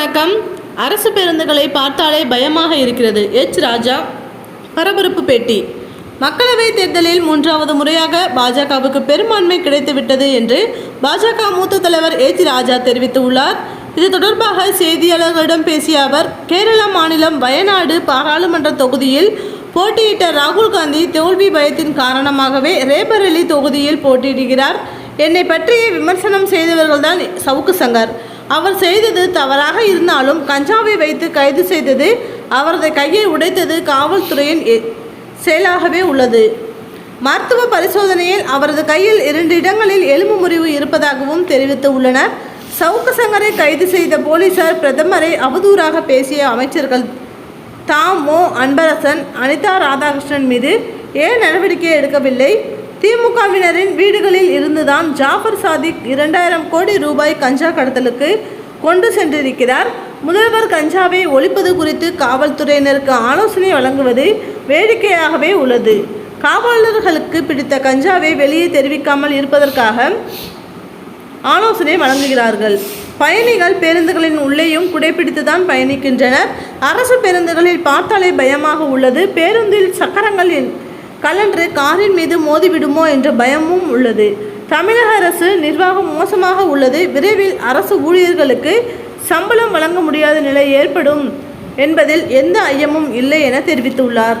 வணக்கம். அரசு பேருந்துகளை பார்த்தாலே பயமாக இருக்கிறது. ராஜா பரபரப்பு பேட்டி. மக்களவைத் தேர்தலில் 3வது முறையாக பாஜகவுக்கு பெரும்பான்மை கிடைத்துவிட்டது என்று பாஜக மூத்த தலைவர் ராஜா தெரிவித்துள்ளார். இது தொடர்பாக செய்தியாளர்களிடம் பேசிய அவர், கேரள மாநிலம் வயநாடு பாராளுமன்ற தொகுதியில் போட்டியிட்ட ராகுல் காந்தி தோல்வி பயத்தின் காரணமாகவே ரேபரேலி தொகுதியில் போட்டியிடுகிறார். என்னை பற்றிய விமர்சனம் செய்தவர்கள்தான் சவுக்கு சங்கர். அவர் செய்தது தவறாக இருந்தாலும் கஞ்சாவை வைத்து கைது செய்தது, அவரது கையை உடைத்தது காவல்துறையின் செயலாகவே உள்ளது. மருத்துவ பரிசோதனையில் அவரது கையில் 2 இடங்களில் எலும்பு முறிவு இருப்பதாகவும் தெரிவித்து உள்ளனர். சவுக்கு சங்கரை கைது செய்த போலீசார் பிரதமரை அவதூறாக பேசிய அமைச்சர்கள் மோ அன்பரசன், அனிதா ராதாகிருஷ்ணன் மீது ஏன் நடவடிக்கை எடுக்கவில்லை? திமுகவினரின் வீடுகளில் இருந்துதான் ஜாஃபர் சாதிக் 2000 கோடி ரூபாய் கஞ்சா கடத்தலுக்கு கொண்டு சென்றிருக்கிறார். முதல்வர் கஞ்சாவை ஒழிப்பது குறித்து காவல்துறையினருக்கு ஆலோசனை வழங்குவது வேடிக்கையாகவே உள்ளது. காவலர்களுக்கு பிடித்த கஞ்சாவை வெளியே தெரிவிக்காமல் இருப்பதற்காக ஆலோசனை வழங்குகிறார்கள். பயணிகள் பேருந்துகளின் உள்ளேயும் குடைப்பிடித்துதான் பயணிக்கின்றனர். அரசு பேருந்துகளில் பார்த்தாலே பயமாக உள்ளது. பேருந்தில் சக்கரங்கள் கலன்று காரின் மீது மோதிவிடுமோ என்ற பயமும் உள்ளது. தமிழக அரசு நிர்வாகம் மோசமாக உள்ளது. விரைவில் அரசு ஊழியர்களுக்கு சம்பளம் வழங்க முடியாத நிலை ஏற்படும் என்பதில் எந்த ஐயமும் இல்லை என தெரிவித்துள்ளார்.